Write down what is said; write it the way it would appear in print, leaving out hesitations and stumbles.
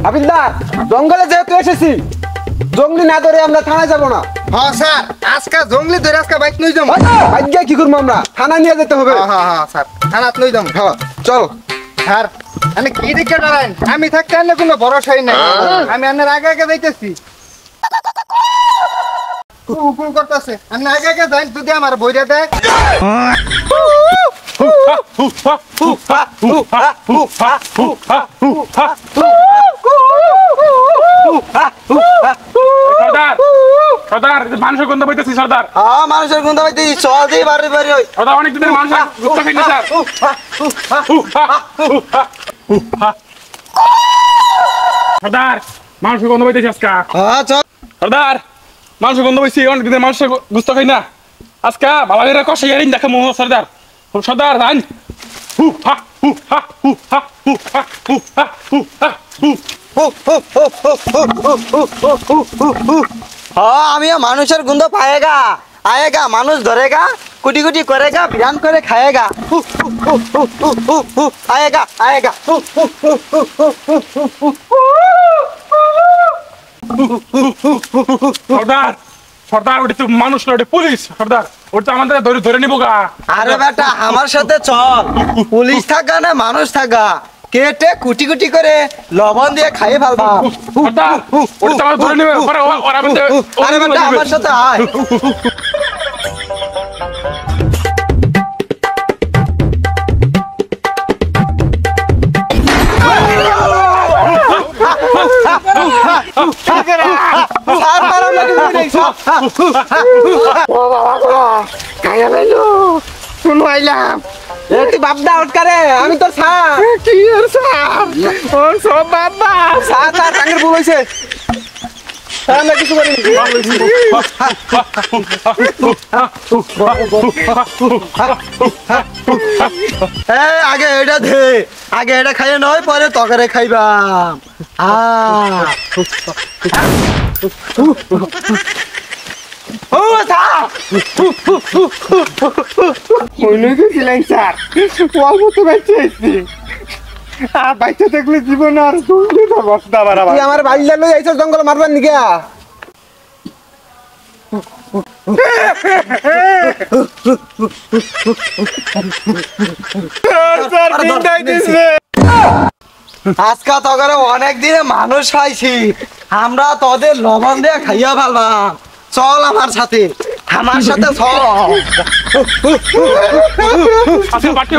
হাবিলদার জঙ্গলে যেহেতু এসেছি জঙ্গলি না ধরে আমরা থানায় যাব না। হ্যাঁ স্যার আজকে জঙ্গলি ধরে আজকে বাইক নিয়ে যাবো। আজকে কি করবো আমরা থানায় নিয়ে যেতে হবে। হ্যাঁ হ্যাঁ স্যার থানাত নিয়ে যাবো। হ্যাঁ চল স্যার আমি কি দেখে দাঁড়ান আমি থাকতে আনলে কোনো ভরসাই নাই। আমি আপনার আগে আগে যাইতেছি কুকুর করতেছে আপনি আগে আগে যাই যদি আমার বইটা দেয়। সর্দার মানুষের গন্ধ পাইতেছি সর্দার। হ্যাঁ মানুষের গন্ধ পাইতেছি চল দিয়ে বাড়ি বাড়ি ওই সর্দার অনেক দিনের মানুষ গুপ্ত খাইনি স্যার। সর্দার মানুষের গন্ধ পাইতেছি আজকে। হ্যাঁ চল সর্দার মানুষের গন্ধ পাইছি অনেক দিনের মানুষের গুস্ত খাই না আজকে ভালো করে কষে ইয়ারিন দেখা মোহ সর্দার। সর্দার জান हाँ आमिया मानुषर गुंदो पाएगा आएगा मानुष धरेगा कुटी कुटी करेगा भियान करे खाएगा आएगा आएगा সর্দার সর্দার ওটা তো মানুষ না ওটা পুলিশ সর্দার ওটা আমাদের ধরে ধরে নিবো গা। अरे बेटा हमार साथे चल पुलिस थाका ना मानुष थाका केटे कुटी कुटी करे लवण दिए खाए फालबा সর্দার ওটা আমাদের ধরে নিবে পরে ওরা বলতে अरे बेटा हमार साथे आय सार मारा लगी नहीं सार কায়া লাইলো শুনো আইলাম তুই বাপদা আউট করে আমি তো স্যার কি আর স্যার ও সব বাবা স্যার তার টাঙ্গের ভুল হইছে আমরা কিছু করি আগে এটা দে আগে এটা খাইয়ে নয় পরে তকারে খাইবাম ও স্যার কইলে গেছিলেন স্যার অল্প তো বেঁচে আছি আর বাইতে থাকলে জীবন আর তুমি তো বস্তা বাড়াবা তুই আমার বাড়িটা লই আইছস জঙ্গল মারবার নিগা স্যার দিনটাই দিছে আজকা তগরে অনেক দিনে মানুষ খাইছি আমরা তোদের লবণ দিয়ে খাইয়া ফেলবাম চল আমার সাথে চল আচ্ছা পাঠিয়ে